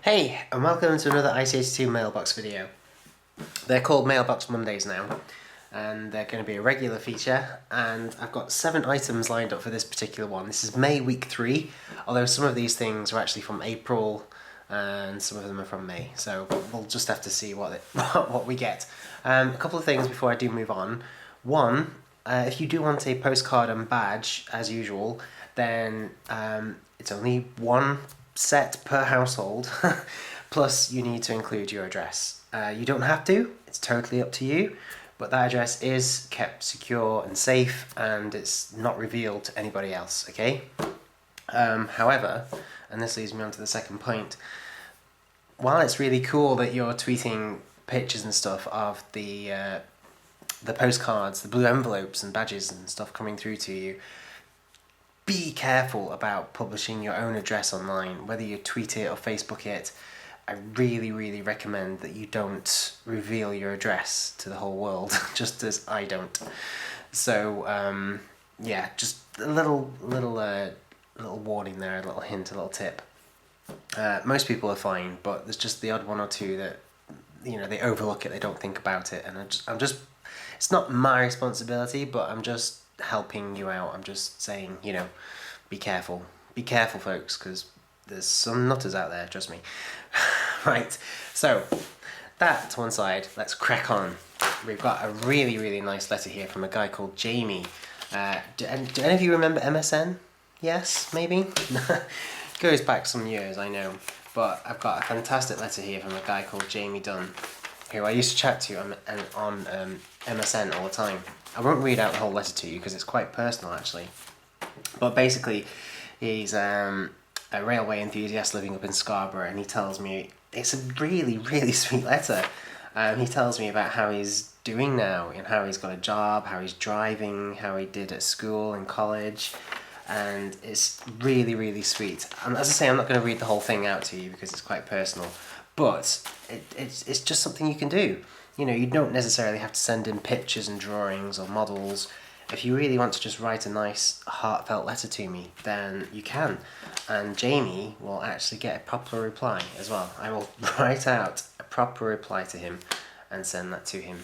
Hey, and welcome to another IC82 Mailbox video. They're called Mailbox Mondays now, and they're going to be a regular feature, and I've got 7 items lined up for this particular one. This is May week 3, although some of these things are actually from April, and some of them are from May, so we'll just have to see what we get. A couple of things before I do move on. One, if you do want a postcard and badge, as usual, then it's only one set per household, plus you need to include your address. You don't have to, it's totally up to you, but that address is kept secure and safe, and it's not revealed to anybody else, okay? However, and this leads me on to the second point, while it's really cool that you're tweeting pictures and stuff of the postcards, the blue envelopes and badges and stuff coming through to you, be careful about publishing your own address online, whether you tweet it or Facebook it. I really recommend that you don't reveal your address to the whole world, just as I don't. So yeah, just a little warning there, a little hint, a little tip. Most people are fine, but there's just the odd one or two that, you know, they overlook it, they don't think about it, and I'm just it's not my responsibility, but I'm just helping you out. I'm just saying, you know, be careful, folks, because there's some nutters out there, trust me. Right, so that to one side, let's crack on. We've got a really nice letter here from a guy called Jamie. Do any of you remember MSN? Yes, maybe? Goes back some years, I know, but I've got a fantastic letter here from a guy called Jamie Dunn, who I used to chat to on MSN all the time. I won't read out the whole letter to you because it's quite personal, actually. But basically, he's a railway enthusiast living up in Scarborough, and he tells me, it's a really sweet letter. He tells me about how he's doing now, and how he's got a job, how he's driving, how he did at school and college, and it's really sweet. And as I say, I'm not going to read the whole thing out to you because it's quite personal, but it's just something you can do. You know, you don't necessarily have to send in pictures and drawings or models. If you really want to just write a nice, heartfelt letter to me, then you can. And Jamie will actually get a proper reply as well. I will write out a proper reply to him and send that to him.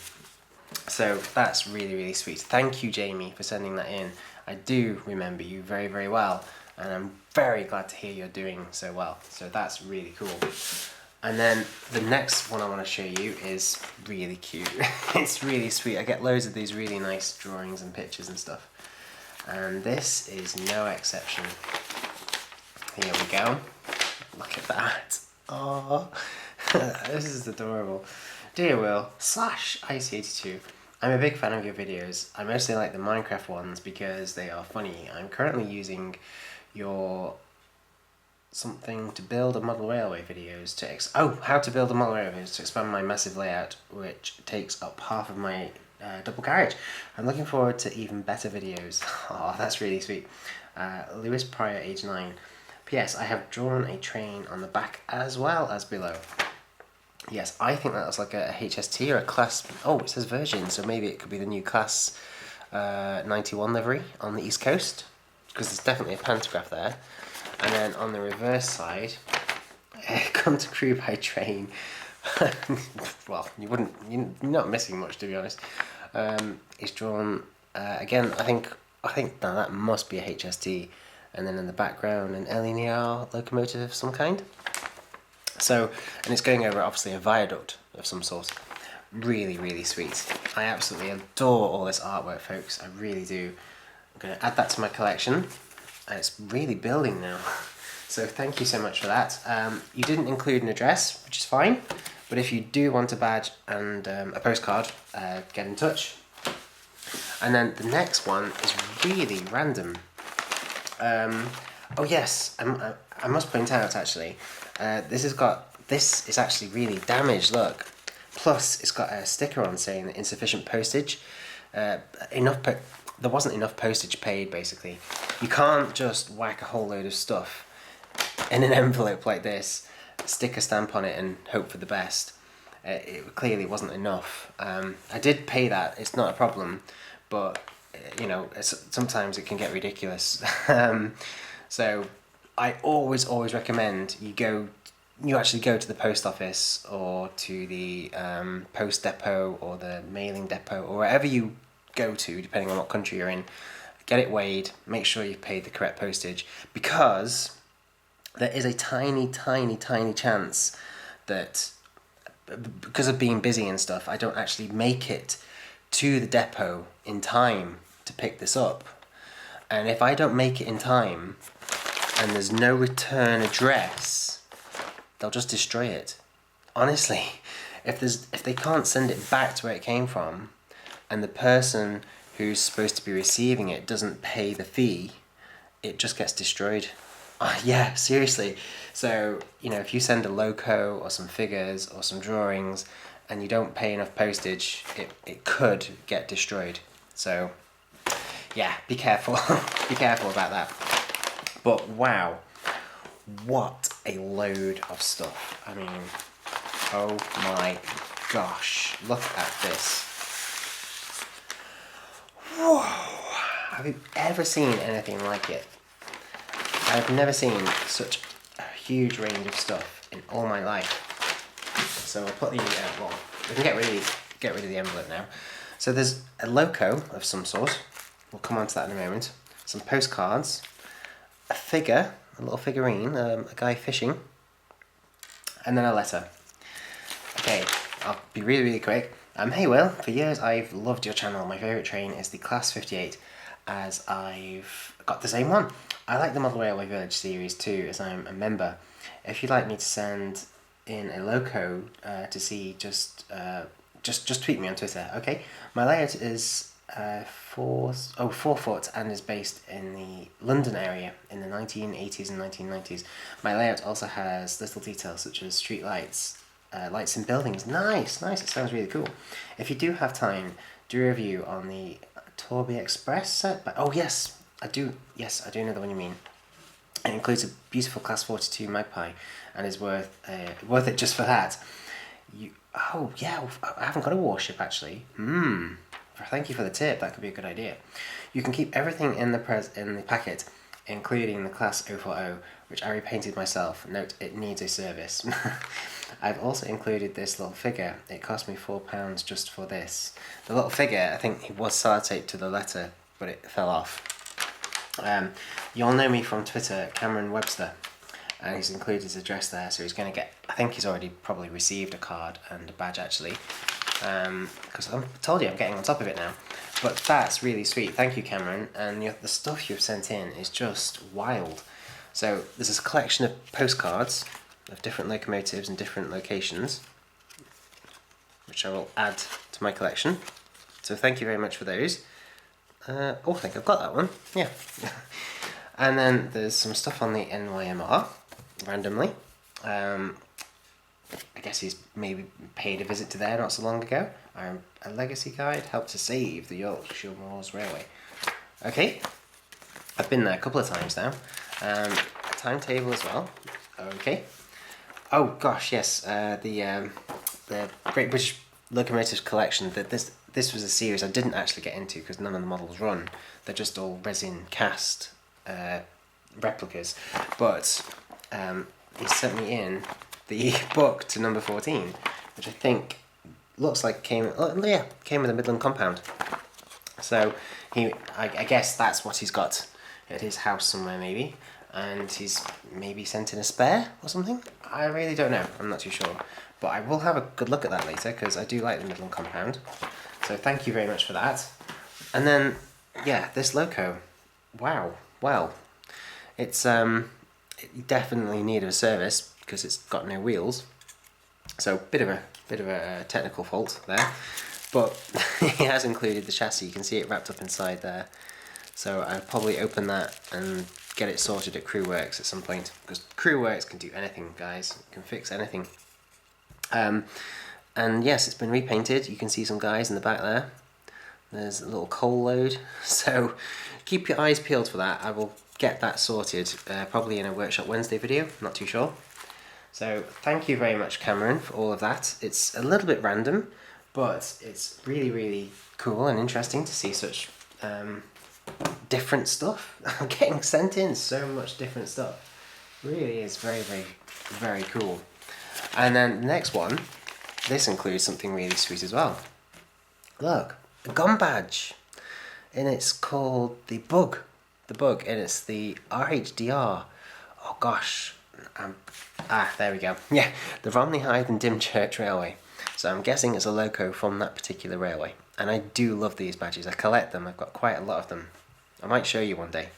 So that's really sweet. Thank you, Jamie, for sending that in. I do remember you very well, and I'm very glad to hear you're doing so well. So that's really cool. And then the next one I want to show you is really cute. It's really sweet. I get loads of these really nice drawings and pictures and stuff. And this is no exception. Here we go. Look at that. Oh, this is adorable. Dear Will / IC82, I'm a big fan of your videos. I mostly like the Minecraft ones because they are funny. I'm currently using your something to build a model railway videos to how to build a model railway videos to expand my massive layout, which takes up half of my double carriage. I'm looking forward to even better videos. Oh, that's really sweet. Lewis Pryor, age 9. P.S. I have drawn a train on the back as well as below. Yes, I think that looks like a HST or a class. Oh, it says Virgin, so maybe it could be the new class 91 livery on the East Coast, because there's definitely a pantograph there. And then on the reverse side, come to crew by train. Well, you're not missing much, to be honest. It's drawn again. I think now that must be a HST, and then in the background an linear locomotive of some kind. So, and it's going over obviously a viaduct of some sort. Really sweet. I absolutely adore all this artwork, folks. I really do. I'm going to add that to my collection. And it's really building now. So thank you so much for that. You didn't include an address, which is fine, but if you do want a badge and a postcard, get in touch. And then the next one is really random. Oh yes, I must point out actually, this is actually really damaged, look. Plus it's got a sticker on saying that insufficient postage. There wasn't enough postage paid, basically. You can't just whack a whole load of stuff in an envelope like this, stick a stamp on it and hope for the best. It clearly wasn't enough. I did pay that, it's not a problem, but you know, sometimes it can get ridiculous. So I always recommend you go you actually go to the post office or to the post depot or the mailing depot or wherever you go to, depending on what country you're in, get it weighed, make sure you've paid the correct postage, because there is a tiny, tiny, tiny chance that because of being busy and stuff, I don't actually make it to the depot in time to pick this up. And if I don't make it in time and there's no return address, they'll just destroy it. Honestly, if they can't send it back to where it came from and the person who's supposed to be receiving it doesn't pay the fee, it just gets destroyed. Yeah, seriously. So, if you send a loco or some figures or some drawings and you don't pay enough postage, it could get destroyed. So, yeah, be careful. Be careful about that. But wow, what a load of stuff. I mean, oh my gosh, look at this. Whoa, have you ever seen anything like it? I've never seen such a huge range of stuff in all my life. So I'll put the, we can get rid of the envelope now. So there's a loco of some sort. We'll come on to that in a moment. Some postcards, a figure, a little figurine, a guy fishing, and then a letter. Okay, I'll be really, really quick. Hey Will, for years I've loved your channel. My favourite train is the Class 58, as I've got the same one. I like the Model Railway Village series too, as I'm a member. If you'd like me to send in a loco to see, just tweet me on Twitter, okay? My layout is 4 foot and is based in the London area in the 1980s and 1990s. My layout also has little details such as street lights, lights in buildings. Nice, it sounds really cool. If you do have time, do a review on the Torby Express set. But yes, I do know the one you mean. It includes a beautiful Class 42 Magpie and is worth it just for that. I haven't got a warship actually. Thank you for the tip. That could be a good idea. You can keep everything in the packet, including the Class 040, which I repainted myself. Note, it needs a service. I've also included this little figure. It cost me £4 just for this. The little figure, I think it was sellotaped to the letter, but it fell off. You'll know me from Twitter, Cameron Webster, and he's included his address there, so he's going to get, I think he's already probably received a card and a badge actually, because I told you I'm getting on top of it now. But that's really sweet. Thank you, Cameron. And the stuff you've sent in is just wild. So there's this collection of postcards of different locomotives and different locations, which I will add to my collection. So thank you very much for those. I think I've got that one. Yeah. And then there's some stuff on the NYMR, randomly. I guess he's maybe paid a visit to there not so long ago. A legacy guide helped to save the Yorkshire Moors Railway. Okay, I've been there a couple of times now. A timetable as well. Okay. Oh gosh, yes. The Great British Locomotives Collection. This was a series I didn't actually get into because none of the models run. They're just all resin cast replicas. But he sent me in the book to number 14, which I think looks like came with a Midland compound. So I guess that's what he's got at his house somewhere maybe, and he's maybe sent in a spare or something. I really don't know. I'm not too sure, but I will have a good look at that later because I do like the Midland compound. So thank you very much for that. And then this loco. Wow. Well, it's it definitely needed a service because it's got no wheels. So bit of a technical fault there, but he has included the chassis. You can see it wrapped up inside there. So I'll probably open that and get it sorted at Crew Works at some point, because Crew Works can do anything, guys. It can fix anything. And yes, it's been repainted. You can see some guys in the back there. There's a little coal load. So keep your eyes peeled for that. I will get that sorted probably in a Workshop Wednesday video. Not too sure. So thank you very much, Cameron, for all of that. It's a little bit random, but it's really, really cool and interesting to see such different stuff. I'm getting sent in so much different stuff. Really is very, very, very cool. And then the next one, this includes something really sweet as well. Look, a gum badge. And it's called the Bug. The Bug, and it's the R.G.E. Oh gosh. There we go. Yeah, the Romney Hythe and Dymchurch Railway. So I'm guessing it's a loco from that particular railway. And I do love these badges. I collect them. I've got quite a lot of them. I might show you one day.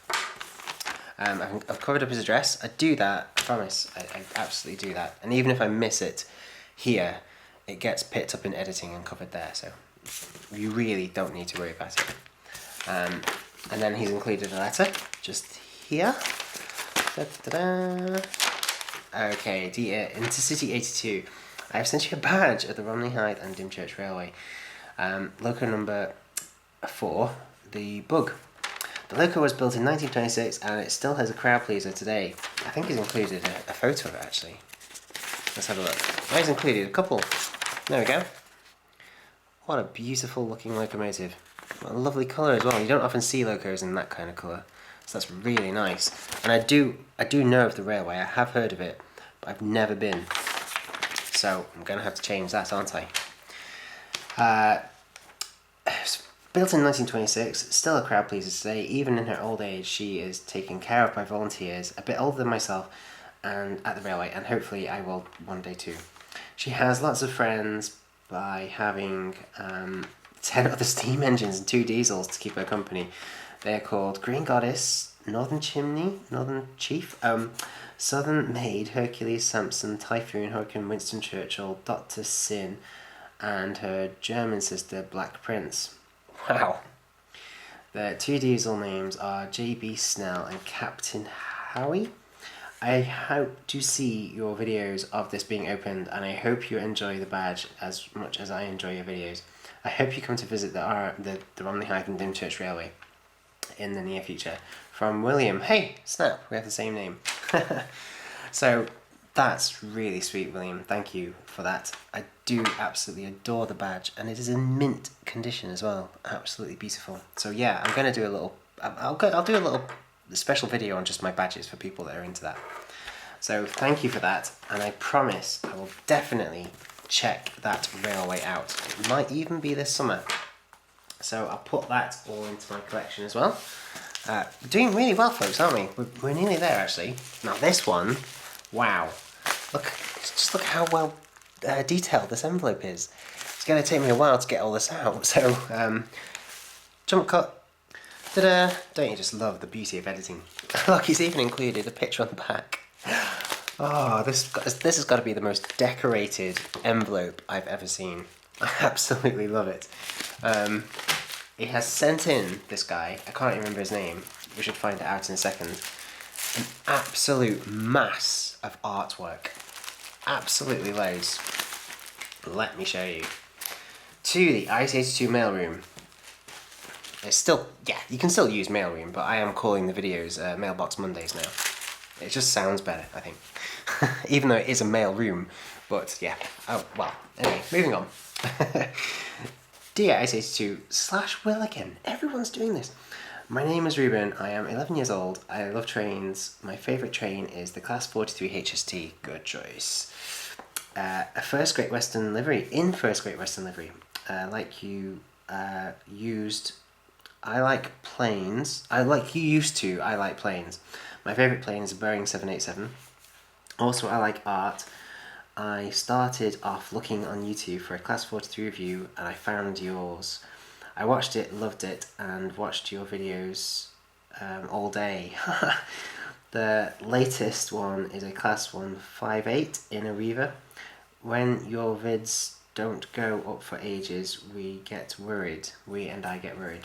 I've covered up his address. I do that. I promise. I absolutely do that. And even if I miss it here, it gets picked up in editing and covered there. So you really don't need to worry about it. And then he's included a letter just here. Da-da-da. Okay, dear Intercity 82, I have sent you a badge at the Romney Hythe and Dymchurch Railway. Loco number 4, the Bug. The loco was built in 1926 and it still has a crowd pleaser today. I think he's included a photo of it actually. Let's have a look. Oh, he's included a couple. There we go. What a beautiful looking locomotive. What a lovely colour as well. You don't often see locos in that kind of colour. So that's really nice. And I do know of the railway. I have heard of it, but I've never been. So I'm going to have to change that, aren't I? Built in 1926, still a crowd pleaser today. Even in her old age, she is taken care of by volunteers, a bit older than myself, and at the railway, and hopefully I will one day too. She has lots of friends by having 10 other steam engines and 2 diesels to keep her company. They're called Green Goddess, Northern Chimney, Northern Chief, Southern Maid, Hercules, Samson, Typhoon, Hurricane, Winston Churchill, Dr. Sin, and her German sister, Black Prince. Wow. The 2 diesel names are J.B. Snell and Captain Howie. I hope to see your videos of this being opened, and I hope you enjoy the badge as much as I enjoy your videos. I hope you come to visit the Romney Hythe and Dymchurch Railway in the near future. From William. Hey, snap, we have the same name. So that's really sweet, William. Thank you for that. I do absolutely adore the badge, and it is in mint condition as well. Absolutely beautiful. So yeah, I'm going to do a little. I'll do a little special video on just my badges for people that are into that. So thank you for that, and I promise I will definitely check that railway out. It might even be this summer. So I'll put that all into my collection as well. Doing really well, folks, aren't we? We're nearly there, actually. Now this one, wow. Just look how well detailed this envelope is. It's going to take me a while to get all this out. So, jump cut. Ta-da! Don't you just love the beauty of editing? Look, he's even included a picture on the back. Oh, this has got to be the most decorated envelope I've ever seen. I absolutely love it. He has sent in, this guy, I can't remember his name, we should find it out in a second, an absolute mass of artwork. Absolutely loads. Let me show you. To the IC82 mailroom. It's still, yeah, you can still use mailroom, but I am calling the videos Mailbox Mondays now. It just sounds better, I think. Even though it is a mail room, but yeah. Oh, well, anyway, moving on. Dear IC82/Will again. Everyone's doing this. My name is Ruben. I am 11 years old. I love trains. My favourite train is the Class 43 HST. Good choice. A First Great Western livery. In First Great Western livery. Like you used. I like planes. I like planes. My favourite plane is a Boeing 787. Also, I like art. I started off looking on YouTube for a Class 43 review, and I found yours. I watched it, loved it, and watched your videos all day. The latest one is a Class 158 in a Reaver. When your vids don't go up for ages, we get worried. I get worried.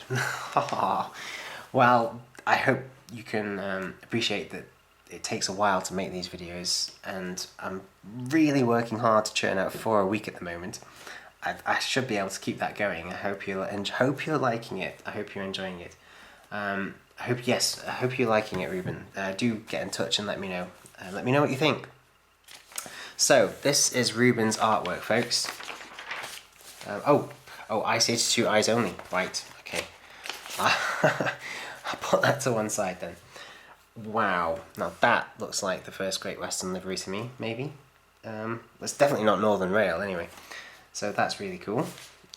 Well, I hope you can appreciate that it takes a while to make these videos, and I'm really working hard to churn out 4 a week at the moment. I should be able to keep that going. I hope you're liking it. I hope you're enjoying it. I hope you're liking it, Ruben. Do get in touch and let me know. Let me know what you think. So this is Ruben's artwork, folks. IC82 eyes only. Right. Okay. I'll put that to one side then. Wow, now that looks like the first Great Western livery to me, maybe. It's definitely not Northern Rail anyway, so that's really cool.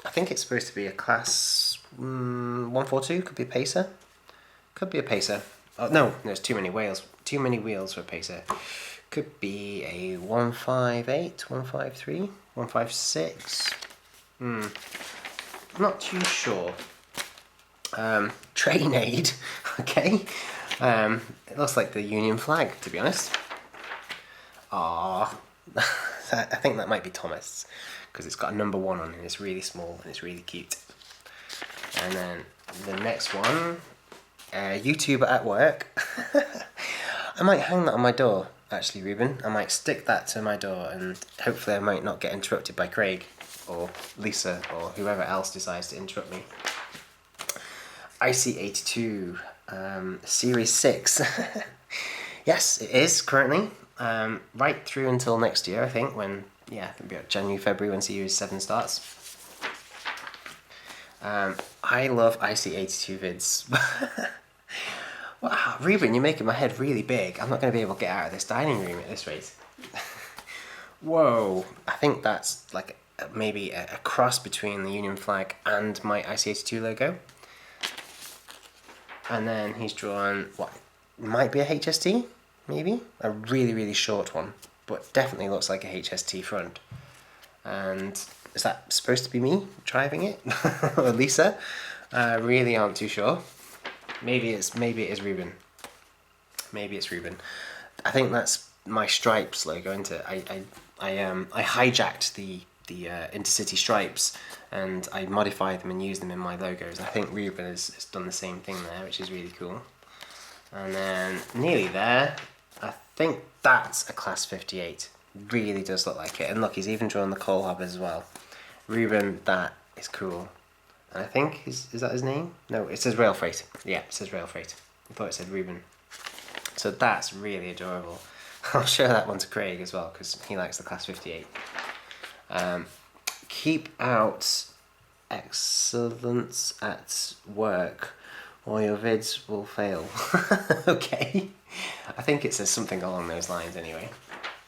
I think it's supposed to be a class 142, could be a pacer. Could be a pacer. Oh no, there's too many wheels for a pacer. Could be a 158, 153, 156. Not too sure. Train aid, okay. It looks like the Union flag, to be honest. Ah, I think that might be Thomas, because it's got a number 1 on it, and it's really small and it's really cute. And then the next one, YouTuber at work. I might hang that on my door, actually, Ruben. I might stick that to my door, and hopefully I might not get interrupted by Craig or Lisa or whoever else decides to interrupt me. IC82 Series 6. Yes, it is currently. Right through until next year, I think, when, yeah, it'll be January, February when Series 7 starts. I love IC82 vids. Wow, Ruben, you're making my head really big. I'm not going to be able to get out of this dining room at this rate. Whoa, I think that's like maybe a cross between the Union flag and my IC82 logo. And then he's drawn what might be a HST, maybe? A really, really short one, but definitely looks like a HST front. And is that supposed to be me driving it? Or Lisa? Really aren't too sure. Maybe it is Ruben. Maybe it's Ruben. I think that's my Stripes logo, isn't it? I hijacked the Intercity stripes and I modified them and used them in my logos. I think Ruben has done the same thing there, which is really cool. And then nearly there, I think that's a class 58. Really does look like it. And look, he's even drawn the coal hoppers as well. Ruben, that is cool. And I think, is that his name? No, it says Rail Freight. Yeah, it says Rail Freight. I thought it said Ruben. So that's really adorable. I'll show that one to Craig as well, because he likes the class 58. Keep out excellence at work or your vids will fail. Okay. I think it says something along those lines anyway.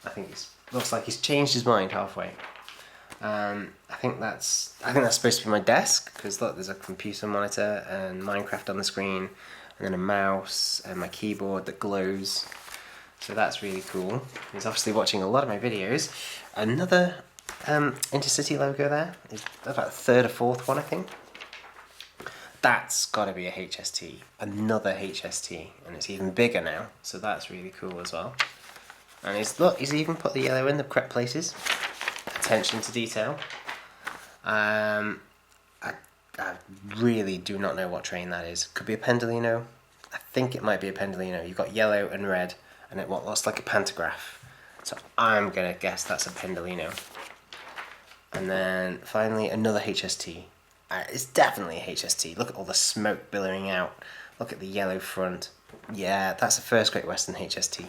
I think it looks like he's changed his mind halfway. I think that's supposed to be my desk, because look, there's a computer monitor and Minecraft on the screen, and then a mouse and my keyboard that glows. So that's really cool. He's obviously watching a lot of my videos. Another Intercity logo there. Is about the third or fourth one, I think. That's got to be a HST. Another HST, and it's even bigger now. So that's really cool as well. And he's even put the yellow in the correct places. Attention to detail. I really do not know what train that is. Could be a Pendolino. I think it might be a Pendolino. You've got yellow and red, and it looks like a pantograph. So I'm gonna guess that's a Pendolino. And then finally another HST. It's definitely a HST. Look at all the smoke billowing out. Look at the yellow front. Yeah, that's the first Great Western HST.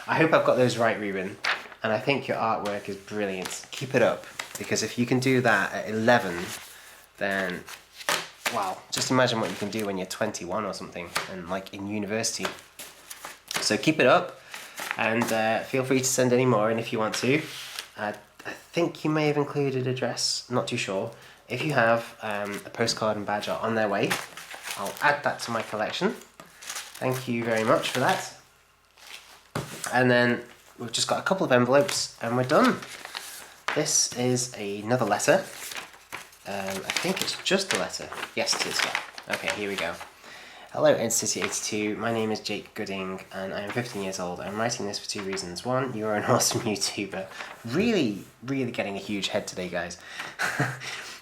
I hope I've got those right, Ruben. And I think your artwork is brilliant. Keep it up, because if you can do that at 11, then, wow, just imagine what you can do when you're 21 or something, and like in university. So keep it up, and feel free to send any more in if you want to. I think you may have included a dress, not too sure. If you have, a postcard and badge are on their way. I'll add that to my collection. Thank you very much for that. And then we've just got a couple of envelopes and we're done. This is another letter. I think it's just a letter. Yes, it is, yeah. Okay, here we go. Hello, Intercity82. My name is Jake Gooding and I am 15 years old. I'm writing this for two reasons. One, you're an awesome YouTuber. Really, really getting a huge head today, guys.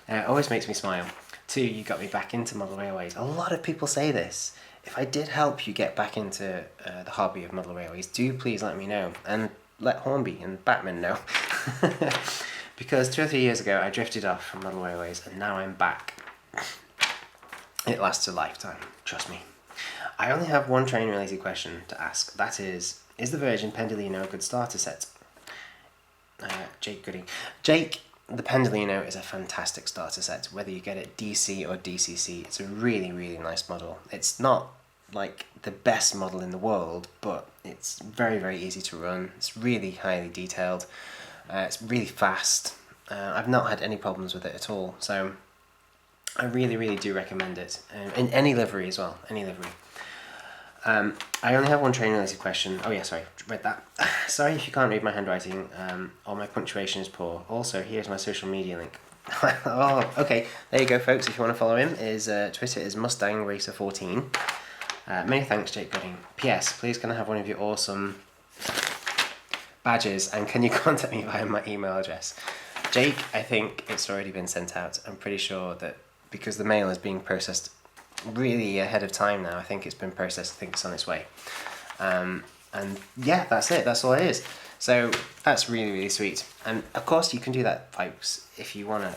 It always makes me smile. Two, you got me back into model railways. A lot of people say this. If I did help you get back into the hobby of model railways, do please let me know. And let Hornby and Batman know. Because 2 or 3 years ago I drifted off from model railways and now I'm back. It lasts a lifetime, trust me. I only have one train related question to ask. That is the Virgin Pendolino a good starter set? Jake Gooding. Jake, the Pendolino is a fantastic starter set, whether you get it DC or DCC. It's a really, really nice model. It's not like the best model in the world, but it's very, very easy to run. It's really highly detailed. It's really fast. I've not had any problems with it at all, so I really, really do recommend it. In any livery as well, any livery. I only have one train related question. Oh yeah, sorry, read that. Sorry if you can't read my handwriting, or my punctuation is poor. Also, here's my social media link. Oh, okay, there you go folks, if you want to follow him. His Twitter is Mustang Racer 14. Many thanks, Jake Gooding. P.S. Please can I have one of your awesome badges, and can you contact me via my email address? Jake, I think it's already been sent out. I'm pretty sure that because the mail is being processed really ahead of time now. I think it's been processed. I think it's on its way. And yeah, that's it. That's all it is. So that's really, really sweet. And of course, you can do that, folks. If you wanna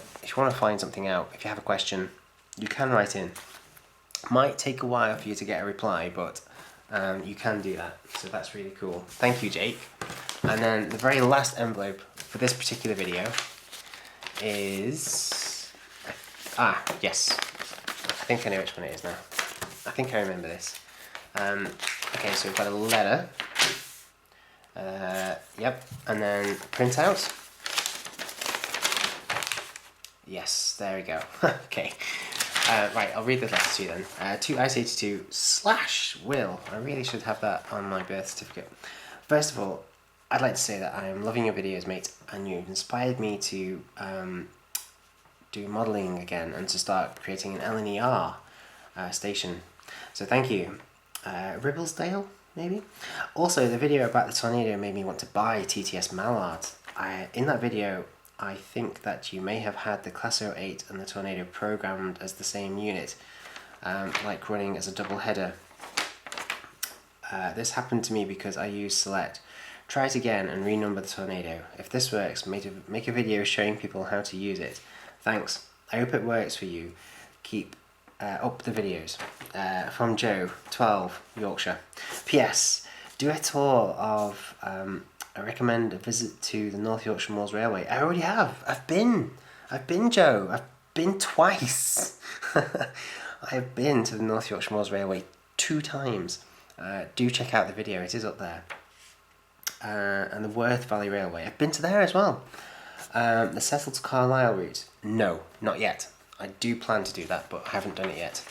find something out, if you have a question, you can write in. Might take a while for you to get a reply, but you can do that. So that's really cool. Thank you, Jake. And then the very last envelope for this particular video is yes. I think I know which one it is now. I think I remember this. Okay, so we've got a letter. Yep, and then printout. Yes, there we go. Okay. Right, I'll read the letter to you then. To IC82 / Will. I really should have that on my birth certificate. First of all, I'd like to say that I am loving your videos, mate, and you've inspired me to do modelling again and to start creating an LNER station. So thank you. Ribblesdale, maybe? Also, the video about the tornado made me want to buy TTS Mallard. In that video, I think that you may have had the Class 08 and the tornado programmed as the same unit, like running as a double header. This happened to me because I used select. Try it again and renumber the tornado. If this works, make a video showing people how to use it. Thanks. I hope it works for you. Keep up the videos. From Joe, 12, Yorkshire. P.S. Do a tour of, I recommend a visit to the North Yorkshire Moors Railway. I already have. I've been, Joe. I've been twice. I've been to the North Yorkshire Moors Railway 2 times. Do check out the video. It is up there. And the Worth Valley Railway. I've been to there as well. The Cecil to Carlisle route. No, not yet. I do plan to do that, but I haven't done it yet.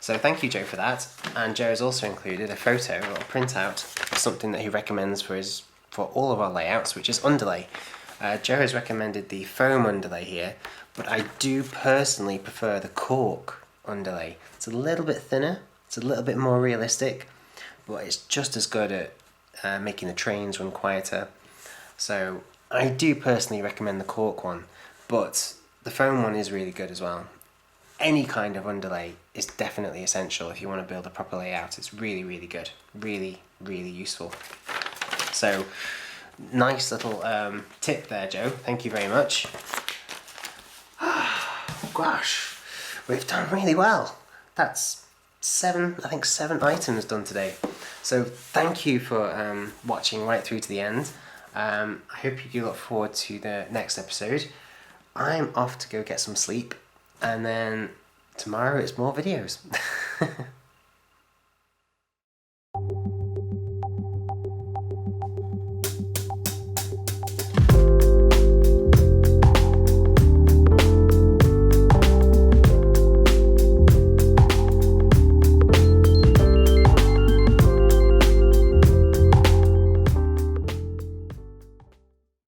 So thank you, Joe, for that. And Joe has also included a photo or a printout of something that he recommends for all of our layouts, which is underlay. Joe has recommended the foam underlay here, but I do personally prefer the cork underlay. It's a little bit thinner, it's a little bit more realistic, but it's just as good at making the trains run quieter. So I do personally recommend the cork one, but the foam one is really good as well. Any kind of underlay is definitely essential if you want to build a proper layout. It's really, really good. Really, really useful. So, nice little tip there, Joe. Thank you very much. Gosh, we've done really well. That's 7 items done today. So thank you for watching right through to the end. I hope you do look forward to the next episode. I'm off to go get some sleep, and then tomorrow it's more videos.